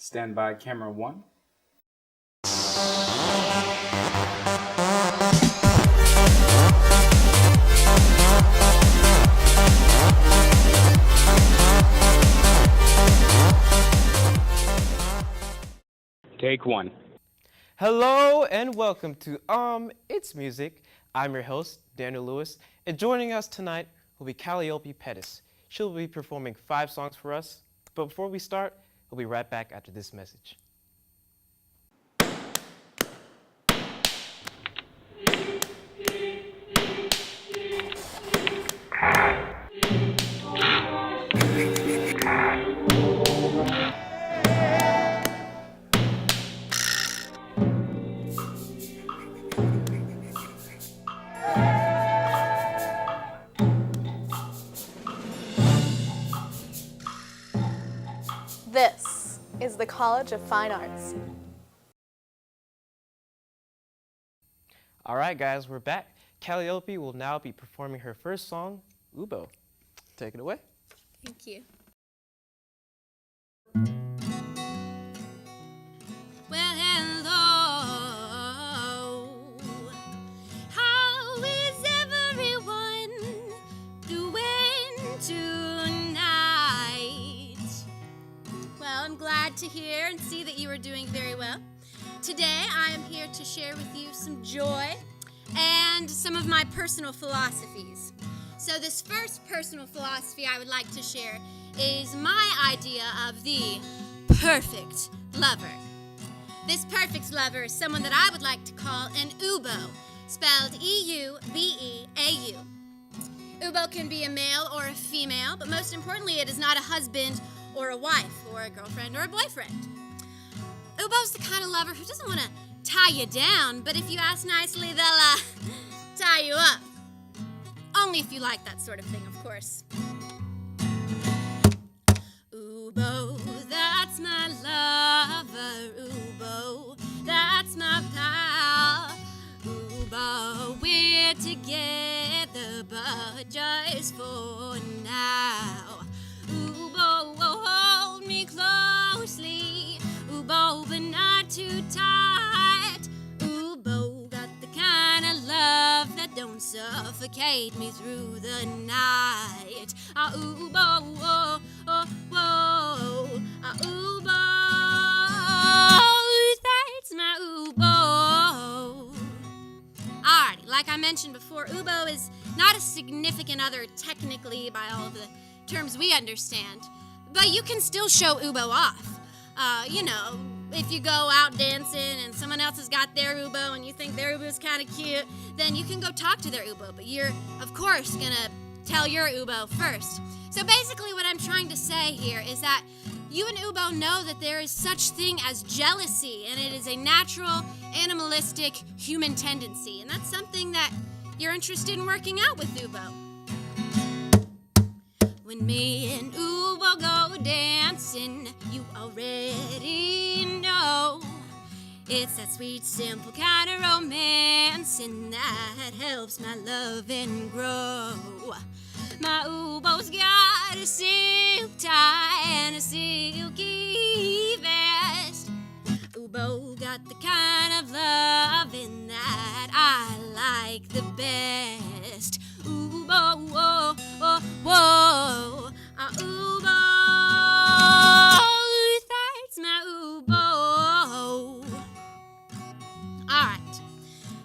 Stand by, camera one. Take one. Hello and welcome to It's Music. I'm your host, Daniel Lewis, and joining us tonight will be Calliope Pettis. She'll be performing 5 songs for us, but before we start, we'll be right back after this message. This is the College of Fine Arts. All right, guys, we're back. Calliope will now be performing her first song, Lubow. Take it away. Thank you. Well, hello. How is everyone doing tonight? Well, I'm glad to hear and see that you are doing very well. Today, I am here to share with you some joy and some of my personal philosophies. So this first personal philosophy I would like to share is my idea of the perfect lover. This perfect lover is someone that I would like to call an Lubow, spelled E-U-B-E-A-U. Lubow can be a male or a female, but most importantly, it is not a husband or a wife or a girlfriend or a boyfriend. Lubow's the kind of lover who doesn't want to tie you down, but if you ask nicely, they'll tie you up. Only if you like that sort of thing, of course. Lubow, that's my lover. Lubow, that's my pal. Lubow, we're together, but just for now. Lubow, hold me closely. Lubow, but not too tight. Lubow, got the kind of love that don't suffocate me through the night. Lubow, oh, oh, oh. Lubow, that's my Lubow. Alrighty, like I mentioned before, Lubow is not a significant other technically by all of the terms we understand, but you can still show Lubow off. If you go out dancing and someone else has got their Lubow and you think their Lubow is kind of cute, then you can go talk to their Lubow, but you're, of course, gonna tell your Lubow first. So basically what I'm trying to say here is that you and Lubow know that there is such thing as jealousy, and it is a natural, animalistic, human tendency, and that's something that you're interested in working out with Lubow. When me and Lubow go dancing, you already know it's that sweet, simple kind of romance, and that helps my loving grow. My Lubow's got a silk tie and a silky vest. Lubow got the kind of loving that I like the best. Lubow, whoa, whoa, whoa. Lubow, that's my Lubow. Alright,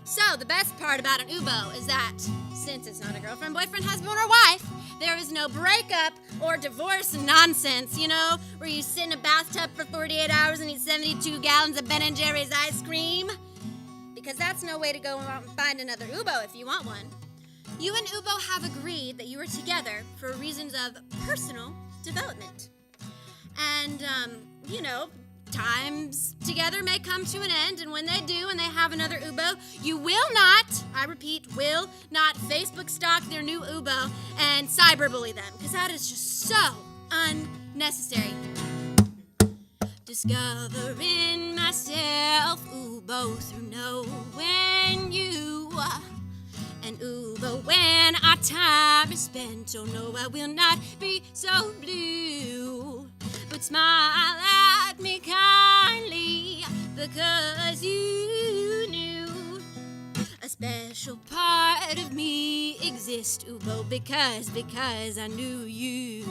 so the best part about an Lubow is that since it's not a girlfriend, boyfriend, husband, or wife, there is no breakup or divorce nonsense, where you sit in a bathtub for 48 hours and eat 72 gallons of Ben & Jerry's ice cream. Because that's no way to go out and find another Lubow if you want one. You and Lubow have agreed that you are together for reasons of personal development. And, times together may come to an end, and when they do and they have another Lubow, you will not, I repeat, will not Facebook stalk their new Lubow and cyberbully them, because that is just so unnecessary. Discovering myself, Lubow, through knowing you. And Lubow, when our time is spent, oh no, I will not be so blue. But smile at me, because you knew a special part of me exists, Lubow, because I knew you.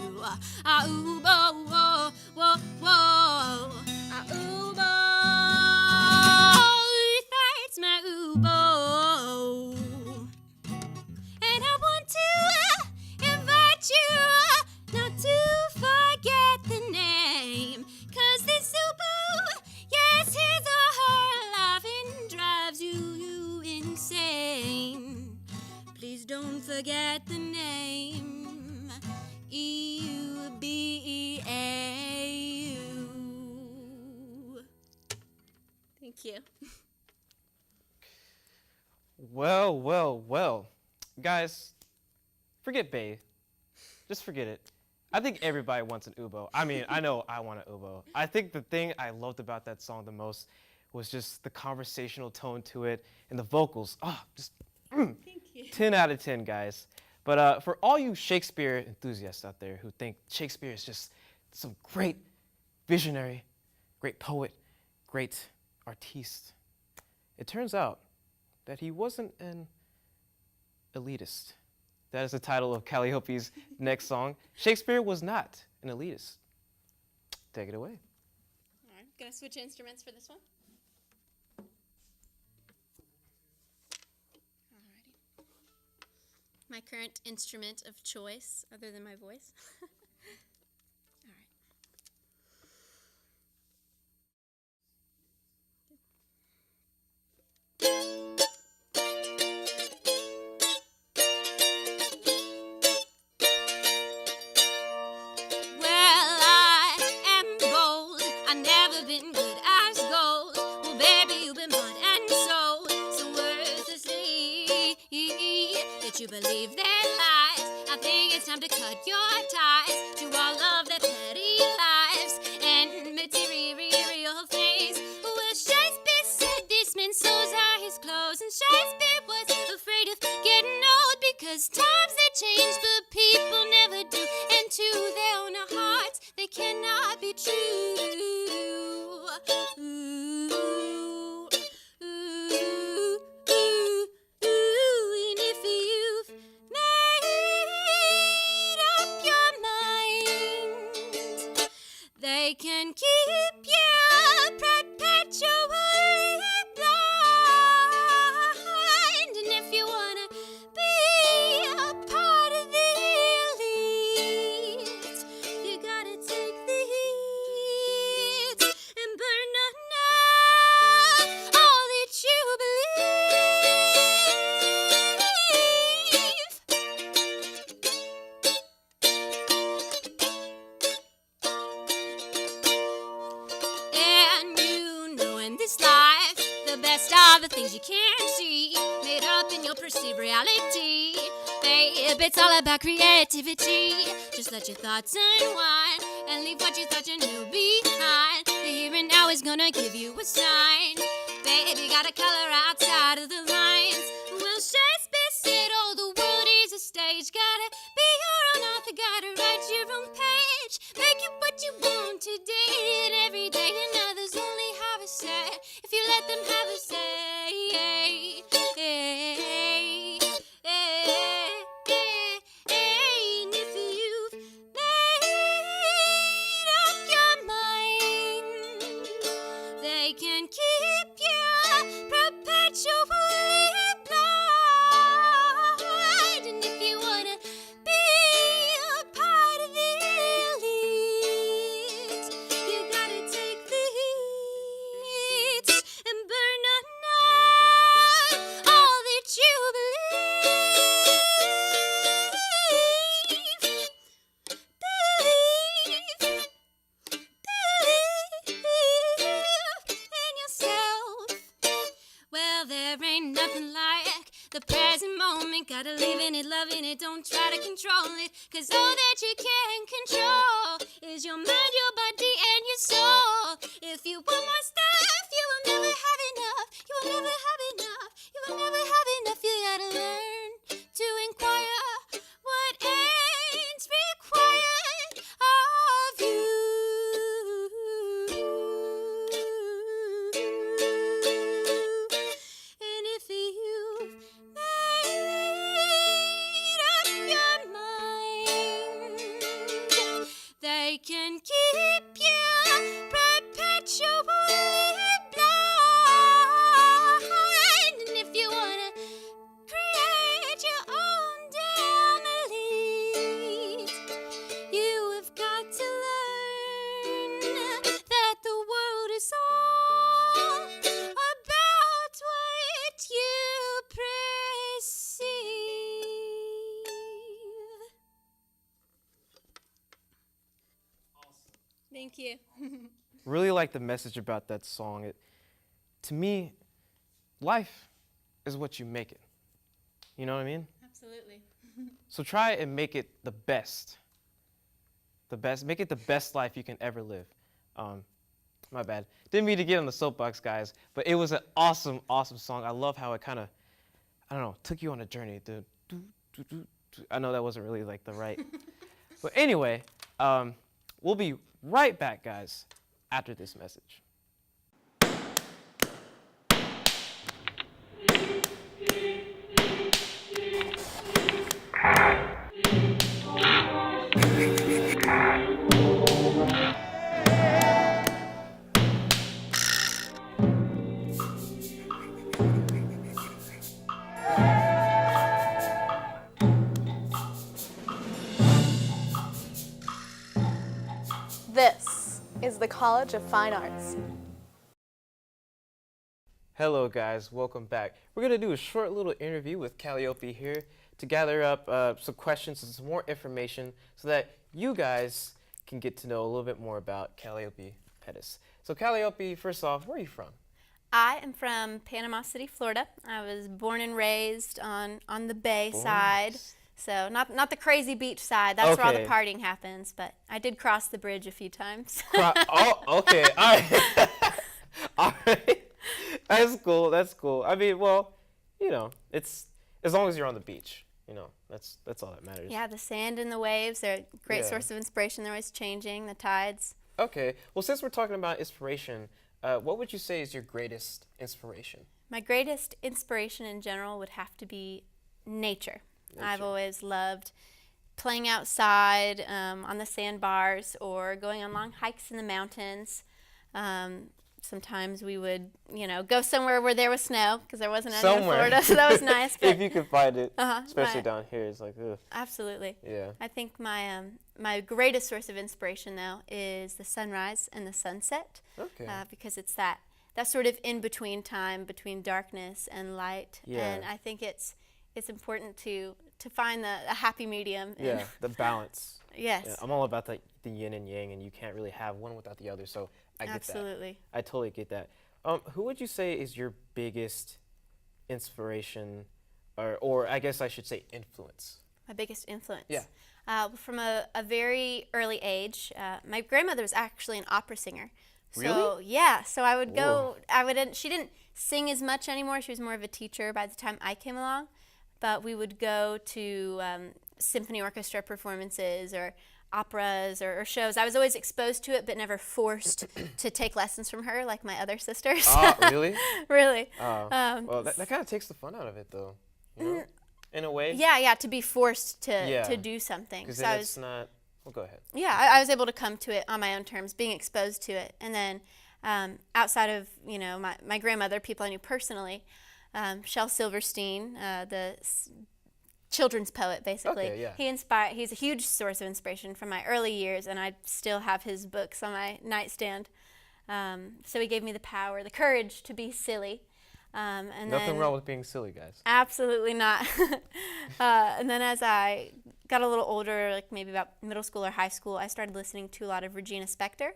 Lubow, whoa, whoa, whoa. Lubow, that's my Lubow. And I want to invite you not to forget the name, 'cause this Lubow, yes, his or her laughing drives you insane. Please don't forget the name, E-U-B-E-A-U. Thank you. Well, well, well. Guys, forget Bay. Just forget it. I think everybody wants an Lubow. I mean, I know I want an Lubow. I think the thing I loved about that song the most was just the conversational tone to it and the vocals. Just Thank you. 10 out of 10, guys. But for all you Shakespeare enthusiasts out there who think Shakespeare is just some great visionary, great poet, great artiste, it turns out that he wasn't an elitist. That is the title of Calliope's next song. Shakespeare was not an elitist. Take it away. All right, gonna switch instruments for this one. Alrighty. My current instrument of choice, other than my voice. All right. You believe their lies. I think it's time to cut your ties to all of their petty lives and material things. Well, Shakespeare said this man's souls are his clothes, and Shakespeare was afraid of getting old because times they change, but people never do. And to their own hearts, they cannot be true. They can keep you perpetually blind. And if you wanna be a part of the elite, you gotta take the heat and burn up all that you the things you can't see, made up in your perceived reality. Babe, it's all about creativity. Just let your thoughts unwind and leave what you thought you knew behind. The here and now is gonna give you a sign. Babe, you gotta color outside of the lines. Well, Shakespeare said, oh, the world is a stage. Gotta be your own author, gotta write your own page. Make it what you want today and every day, and others only have a say if you let them have a say. And if you've made up your mind, they can keep you perpetually blind. And if you wanna be a part of the elite, you gotta take the heat and burn up all that you believe in yourself. Well, there ain't nothing like the present moment. Gotta live in it, loving it, don't try to control it. 'Cause all that you can control is your mind, your body, and your soul. If you want more stuff, you will never have enough. You will never have enough. You will never have enough. You gotta learn to inquire what ain't required of you. Thank you. Really like the message about that song. To me, life is what you make it. You know what I mean? Absolutely. So try and make it the best. Make it the best life you can ever live. My bad. Didn't mean to get on the soapbox, guys, but it was an awesome, awesome song. I love how it kind of, I don't know, took you on a journey. I know that wasn't really like the right. But anyway, we'll be right back, guys, after this message. This is the College of Fine Arts. Hello, guys. Welcome back. We're going to do a short little interview with Calliope here to gather up some questions and some more information so that you guys can get to know a little bit more about Calliope Pettis. So, Calliope, first off, where are you from? I am from Panama City, Florida. I was born and raised on the bay side. So not the crazy beach side. That's where all the Okay. partying happens. But I did cross the bridge a few times. Oh, okay. All right. All right. That's cool. That's cool. I mean, well, you know, it's as long as you're on the beach, you know, that's all that matters. Yeah, the sand and the waves are a great Yeah. source of inspiration. They're always changing, the tides. Okay. Well, since we're talking about inspiration, what would you say is your greatest inspiration? My greatest inspiration in general would have to be nature. I've always loved playing outside on the sandbars or going on long hikes in the mountains. Sometimes we would, go somewhere where there was snow because there wasn't any in Florida, so that was nice. But If you could find it, especially right. down here, it's like, ugh. Absolutely. Yeah. I think my greatest source of inspiration, though, is the sunrise and the sunset. Okay. Because it's that sort of in-between time between darkness and light. Yeah. And I think it's important to find a happy medium. Yeah, the balance. Yes. Yeah, I'm all about the yin and yang, and you can't really have one without the other, so I get Absolutely. that. I totally get that. Who would you say is your biggest inspiration, or I guess I should say influence? My biggest influence. Yeah. From a very early age, my grandmother was actually an opera singer. So, Really? Yeah. So I would go. Whoa. She didn't sing as much anymore. She was more of a teacher by the time I came along. But we would go to symphony orchestra performances or operas or shows. I was always exposed to it, but never forced to take lessons from her like my other sisters. Oh, really? Really. Well, that kind of takes the fun out of it, though. You know? In a way. Yeah, to be forced to Yeah. do something. Because So then I it's not. Well, go ahead. Yeah, I was able to come to it on my own terms, being exposed to it. And then outside of, my grandmother, people I knew personally, Shel Silverstein, the children's poet, basically. Okay, yeah. He's a huge source of inspiration from my early years, and I still have his books on my nightstand. So he gave me the courage to be silly. Nothing wrong with being silly, guys. Absolutely not. And then as I got a little older, like maybe about middle school or high school, I started listening to a lot of Regina Spektor.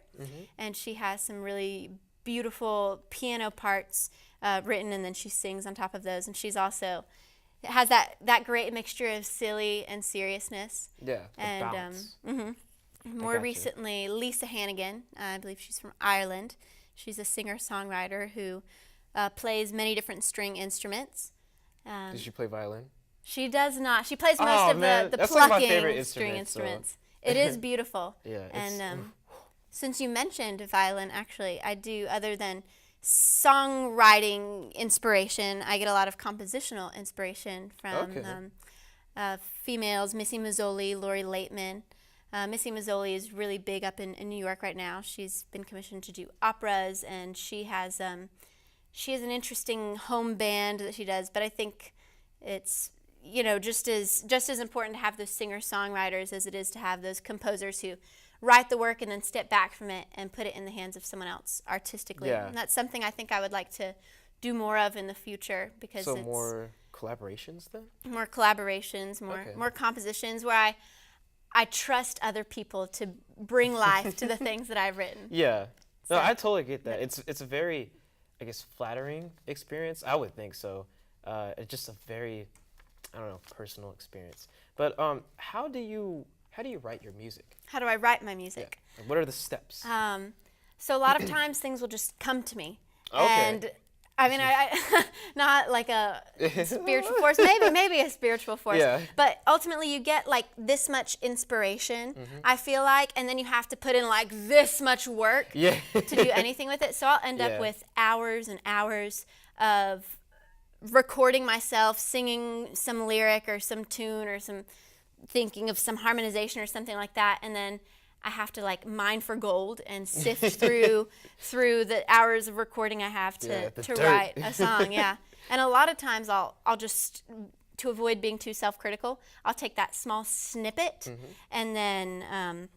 And she has some really beautiful piano parts written, and then she sings on top of those. And she's also has that great mixture of silly and seriousness. Yeah, the And balance. more gotcha. recently, Lisa Hannigan, I believe she's from Ireland. She's a singer-songwriter who plays many different string instruments. Did she play violin? She does not. She plays most Oh, of man. the That's like my plucking favorite string instrument, so- instruments. It is beautiful. Yeah, And since you mentioned violin, actually, I do, other than songwriting inspiration, I get a lot of compositional inspiration from females, Missy Mazzoli, Lori Laitman. Missy Mazzoli is really big up in New York right now. She's been commissioned to do operas, and she has an interesting home band that she does. But I think it's just as important to have those singer-songwriters as it is to have those composers who write the work and then step back from it and put it in the hands of someone else artistically. Yeah. And that's something I think I would like to do more of in the future, because So it's more collaborations then? more collaborations, more compositions where I trust other people to bring life to the things that I've written. Yeah. No, So- I totally get that. It's a very, I guess, flattering experience. I would think so. It's just a very, I don't know, personal experience. But how do you write your music? How do I write my music? Like, what are the steps? So a lot of times things will just come to me. Okay. And I mean, I not like a spiritual force, maybe a spiritual force. Yeah. But ultimately you get like this much inspiration, I feel like, and then you have to put in like this much work Yeah. to do anything with it. So I'll end Yeah. up with hours and hours of recording myself singing some lyric or some tune or some thinking of some harmonization or something like that, and then I have to like mine for gold and sift through the hours of recording I have to the dirt. write a song. Yeah, and a lot of times I'll just, to avoid being too self-critical, I'll take that small snippet and then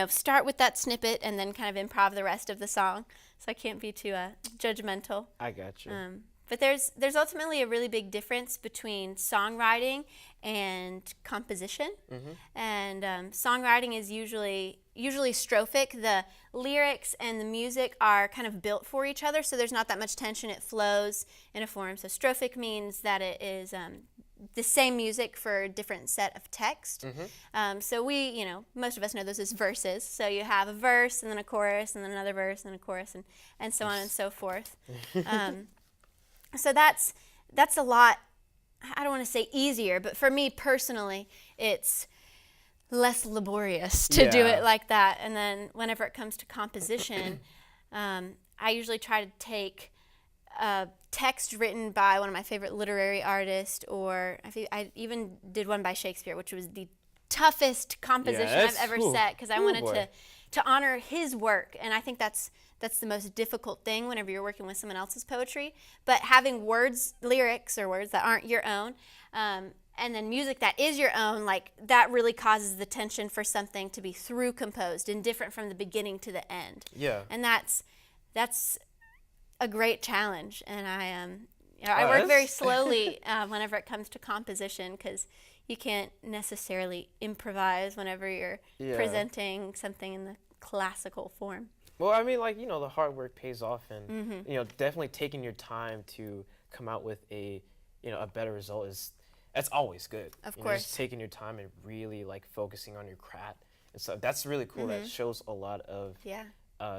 start with that snippet and then kind of improv the rest of the song. So I can't be too judgmental. I got you. But there's ultimately a really big difference between songwriting and composition. And songwriting is usually strophic. The lyrics and the music are kind of built for each other, so there's not that much tension. It flows in a form. So strophic means that it is the same music for a different set of text. So we, most of us know those as verses. So you have a verse and then a chorus and then another verse and a chorus and so on and so forth. So that's a lot, I don't want to say easier, but for me personally, it's less laborious to do Yeah. it like that. And then whenever it comes to composition, I usually try to take a text written by one of my favorite literary artists, or I even did one by Shakespeare, which was the toughest composition I've that's- ever ooh, set, because I ooh, wanted boy. to honor his work, and I think that's the most difficult thing whenever you're working with someone else's poetry. But having lyrics or words that aren't your own, and then music that is your own, like that really causes the tension for something to be through composed and different from the beginning to the end. Yeah. And that's a great challenge, and I Oh, work very that's- slowly whenever it comes to composition, because you can't necessarily improvise whenever you're Yeah. presenting something in the classical form. Well, I mean, like, the hard work pays off, and definitely taking your time to come out with a better result that's always good. Of Just course. taking your time and really like focusing on your craft and stuff. That's really cool. That shows a lot of Yeah.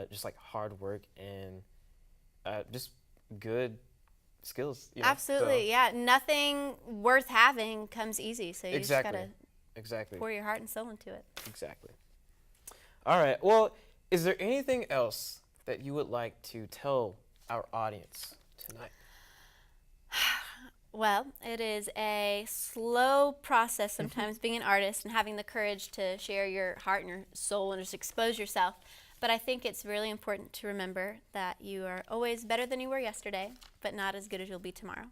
just like hard work and just good skills. Absolutely, So, yeah. Nothing worth having comes easy, so you Exactly. just Exactly. gotta pour your heart and soul into it. Exactly. All right. Well, is there anything else that you would like to tell our audience tonight? Well, it is a slow process sometimes being an artist and having the courage to share your heart and your soul and just expose yourself. But I think it's really important to remember that you are always better than you were yesterday, but not as good as you'll be tomorrow.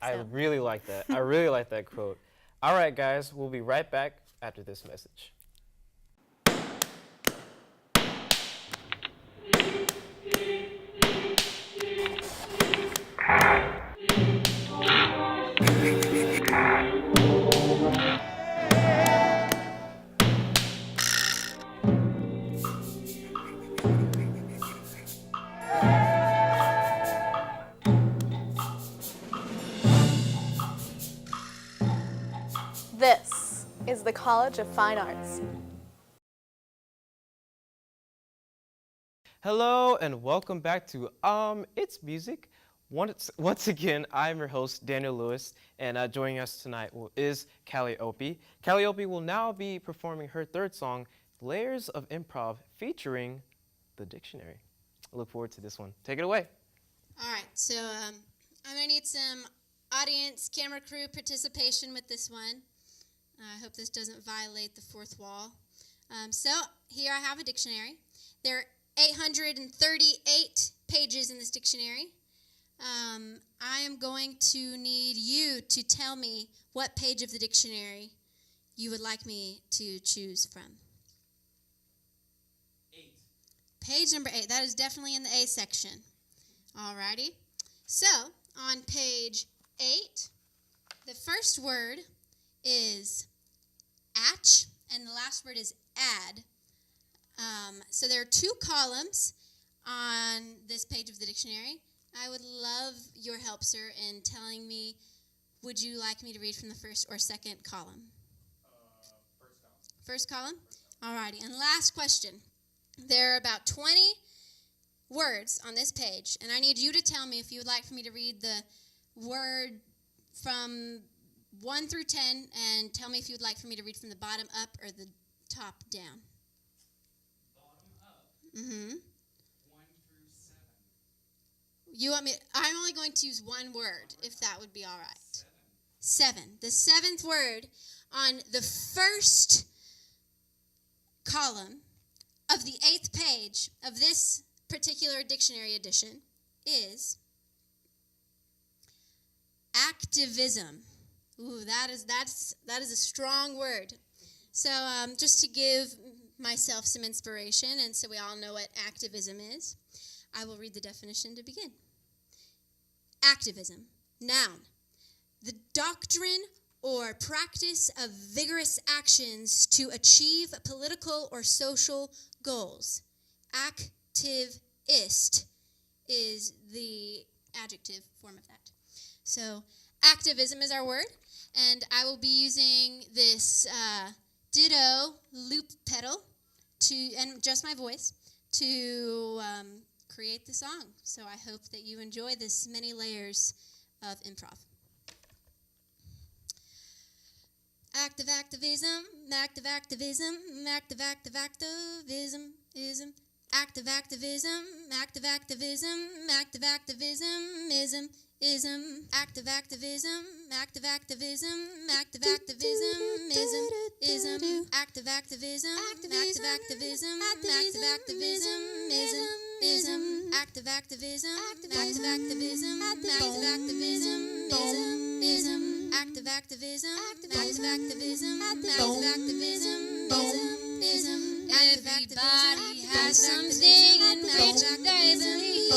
I So- really like that. I really like that quote. All right, guys, we'll be right back after this message. This is the College of Fine Arts. Hello and welcome back to It's Music. Once again, I'm your host, Daniel Lewis, and joining us tonight is Calliope. Calliope will now be performing her third song, Layers of Improv, featuring the dictionary. I look forward to this one. Take it away. All right, so I'm going to need some audience, camera crew participation with this one. I hope this doesn't violate the fourth wall. So here I have a dictionary. There are 838 pages in this dictionary. I am going to need you to tell me what page of the dictionary you would like me to choose from. 8. Page number 8. That is definitely in the A section. Alrighty. So, on page 8, the first word is atch, and the last word is add. So there are 2 columns on this page of the dictionary. I would love your help, sir, in telling me, would you like me to read from the first or second column? First column? Alrighty, and last question. There are about 20 words on this page, and I need you to tell me if you would like for me to read the word from 1 through 10, and tell me if you would like for me to read from the bottom up or the top down. Bottom up. Mm-hmm. 1 through 7. You want me? I'm only going to use one word, if that would be all right. 7. The 7th word on the first column of the 8th page of this particular dictionary edition is activism. Ooh, that is a strong word. So just to give myself some inspiration, and so we all know what activism is, I will read the definition to begin. Activism, noun, the doctrine or practice of vigorous actions to achieve political or social goals. Activist is the adjective form of that. So activism is our word, and I will be using this ditto loop pedal and just my voice to create the song. So I hope that you enjoy this many layers of improv. Activism, activism, activism, ism. Activism, activism, activism, ism. Activism, activism, activism, ism. Activism, activism, activism, ism. Activism, activism, activism, ism. Activism, activism, activism, ism. Everybody has something in which they believe.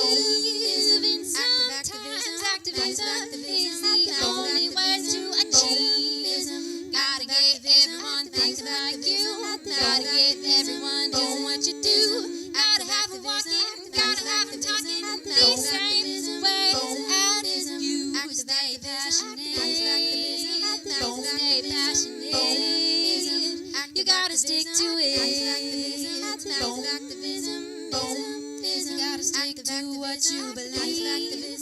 Sometimes activism is the only way to achieve. Gotta get everyone thinking like you. Gotta get everyone doing what you do. Gotta have them walking, gotta have them talking the same way as you. Stay passionate. Stay passionate. You gotta stick to it. You gotta stick to what you believe.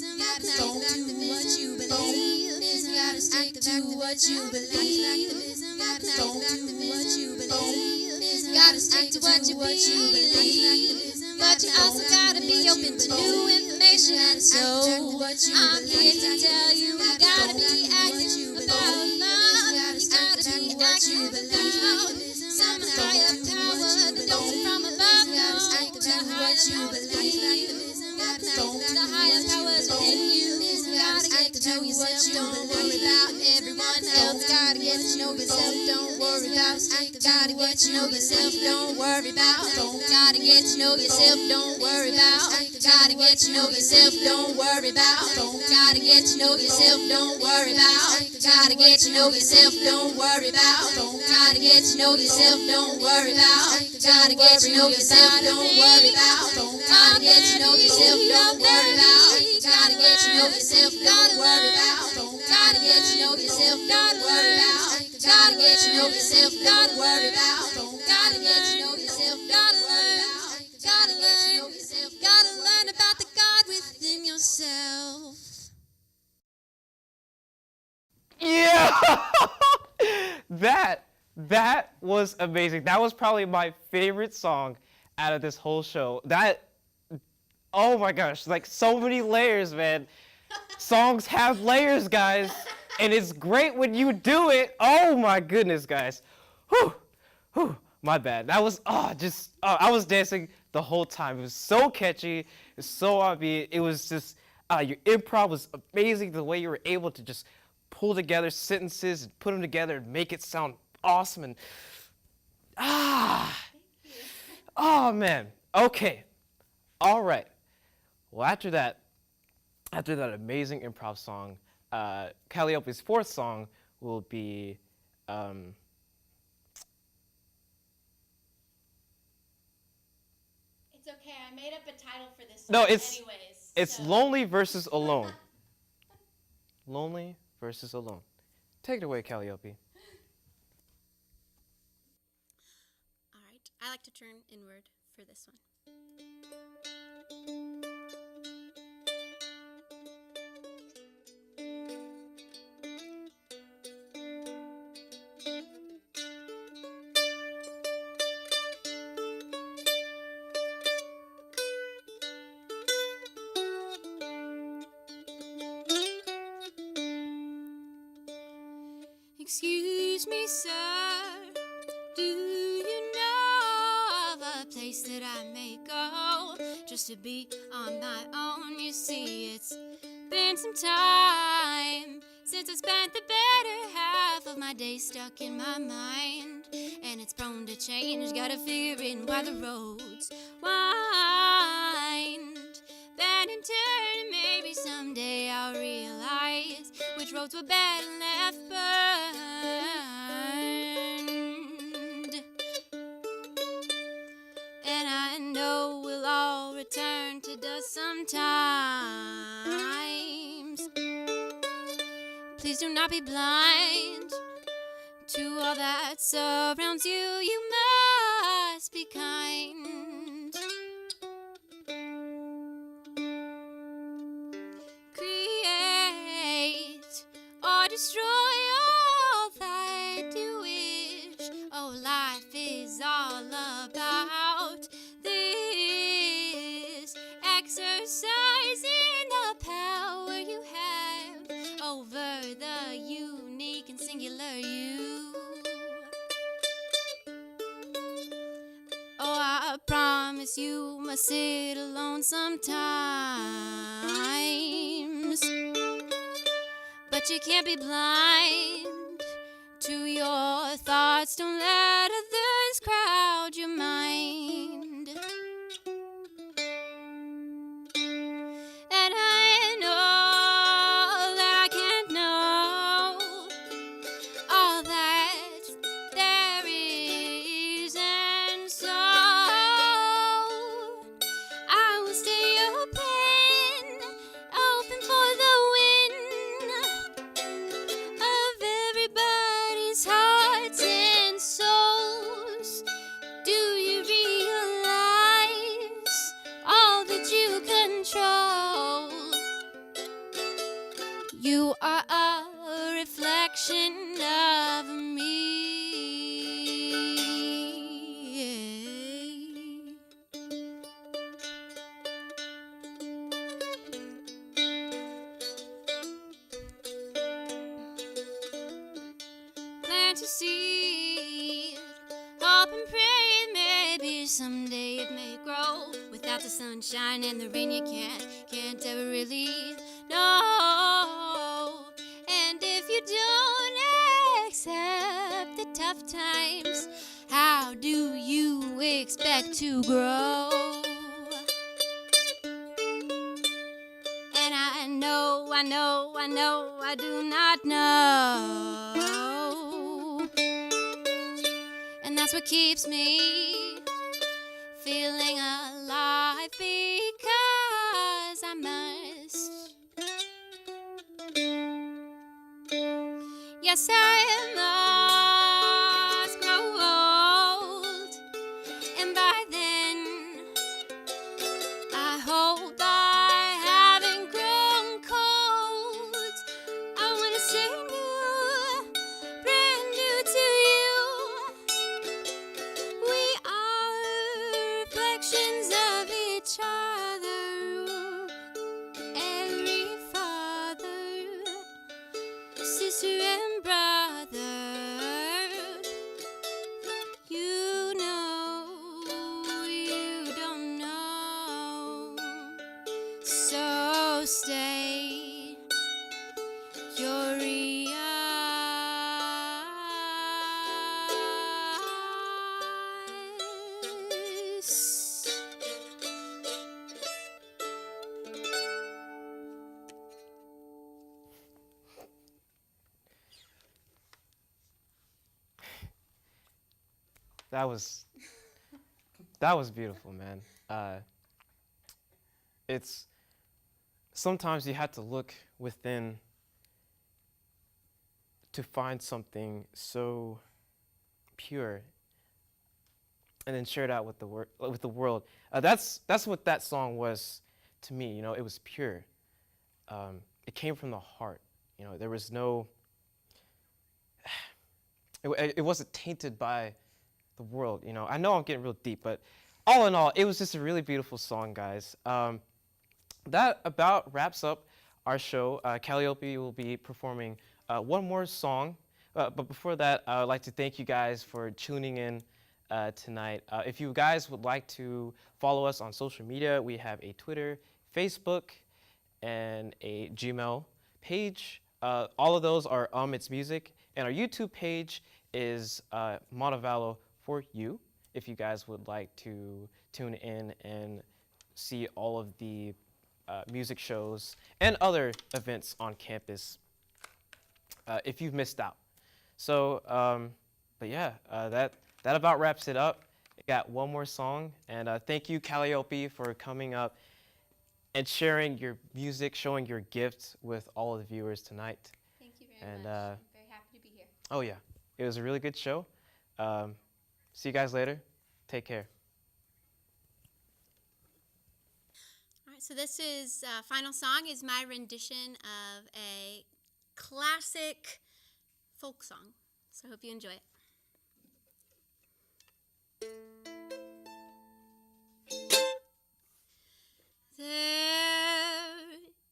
You gotta stick to what you believe. You gotta stick to what you believe. You gotta stick to what you believe. You gotta stick to what you believe. But you also gotta be open to new information. And so I'm here to tell you, you gotta be active about love. You gotta be active about some higher power that don't from above. You gotta stick to what you believe. The higher powers within you. You gotta get to know yourself. Don't worry about everyone else. Gotta get to know yourself. Don't worry about. Gotta get to know yourself. Don't worry about. Gotta get to know yourself. Don't worry about. Gotta get to know yourself. Don't worry about. Gotta get to know yourself. Don't worry about. Gotta get to know yourself. Don't worry about. Gotta get to know yourself. Don't worry about. Gotta get to know yourself. Don't worry about. Gotta get to know yourself. Don't worry about. Gotta get to know yourself. Don't worry about. Gotta get to know yourself. Don't worry about. Gotta get to know yourself. Don't worry about. Gotta get to know yourself. Gotta learn. Gotta get to know yourself. Gotta learn about the God within yourself. Yeah! That was amazing. That was probably my favorite song out of this whole show. Oh my gosh, like so many layers, man. Songs have layers, guys, and it's great when you do it. Oh my goodness, guys. Whew, my bad. That was, I was dancing the whole time. It was so catchy, it was so obvious. It was just, your improv was amazing, the way you were able to just pull together sentences and put them together and make it sound awesome. And, oh man, okay, all right. Well, after that amazing improv song, Calliope's 4th song will be made up a title for this No, song it's- anyways. It's so. lonely versus alone. Lonely versus alone. Take it away, Calliope. All right, I like to turn inward for this one. Excuse me, sir, do you know of a place that I may go just to be on my own? You see, it's been some time since I spent the better half of my day stuck in my mind, and it's prone to change, gotta figure in why the roads wind. Then in turn, maybe someday I'll realize which roads were better left burned. And I know we'll all return to dust sometimes. Please do not be blind to all that surrounds you. You must be kind. Create or destroy all that you wish. Oh, life is all about this. Exercising the power you have over the unique and singular you. Oh, I promise you must sit alone sometimes. But you can't be blind to your thoughts. Don't let others crowd your mind. And I know that I can't know all that there is, and so I will stay open for the win of everybody's hearts and souls. Do you realize all that you control? You are a reflection of me. Plant a seed, hope and pray maybe someday it may grow. Without the sunshine and the rain, you can't ever really know. And if you don't accept the tough times, how do you expect to grow? And I do not know. And that's what keeps me feeling alive, because I must. Yes, I must grow old, and by then I hope I haven't grown cold. I wanna say new, brand new to you. We are reflections of each other. Every father, sister and brother. You know, you don't know. So stay curious. That was beautiful, man. it's sometimes you have to look within to find something so pure and then share it out with the world. That's what that song was to me. You know, it was pure. It came from the heart. You know, there was no. It wasn't tainted by the world. You know, I know I'm getting real deep, but all in all, it was just a really beautiful song, guys. That about wraps up our show. Calliope will be performing one more song. But before that, I would like to thank you guys for tuning in tonight. If you guys would like to follow us on social media, we have a Twitter, Facebook, and a Gmail page. All of those are It's Music. And our YouTube page is Montevallo for you, if you guys would like to tune in and see all of the music shows and other events on campus if you've missed out. So, but yeah, that about wraps it up. I got one more song, and thank you, Calliope, for coming up and sharing your music, showing your gifts with all of the viewers tonight. Thank you very much. I'm very happy to be here. Oh yeah, it was a really good show. See you guys later. Take care. All right, so this is final song is my rendition of a classic folk song. So I hope you enjoy it. There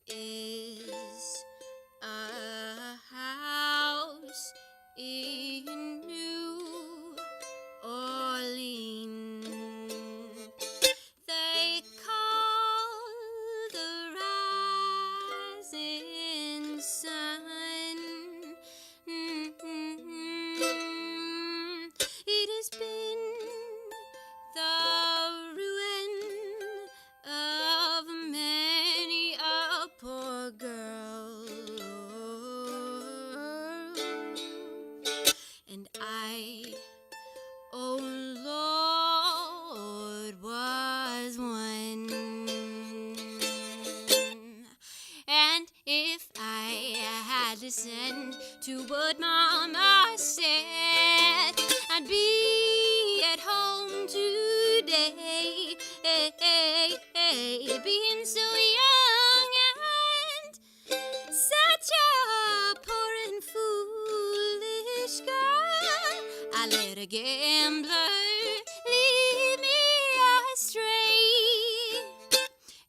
is a house in New Orleans. They call the rising sun. It has been the ruin of many a poor girl, and I, oh Lord, was one. And if I had listened to what Mama said, I'd be at home today, being so young and such a poor and foolish girl. I let a gambler lead me astray.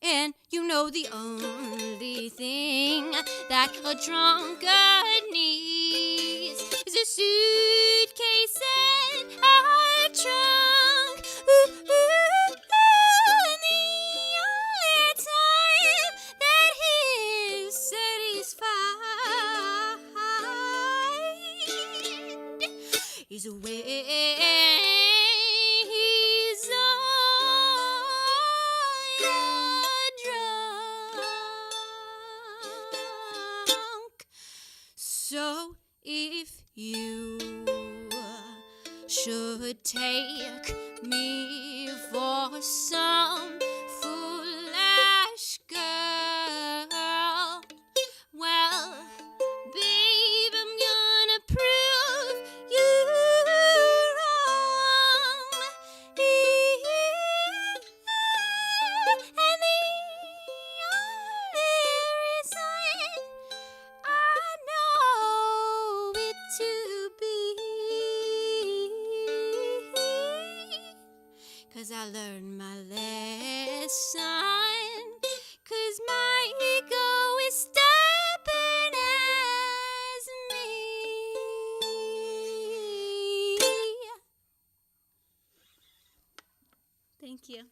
And you know the only thing that a drunkard needs is a suitcase and a trunk. Ooh, ooh, ooh. And the only time that he's satisfied is when he's on a drunk. So if you should take me for some foolish girl, well, babe, I'm gonna prove you wrong. And the only reason I know it to be, 'cause I learned my lesson, 'cause my ego is stubborn as me. Thank you.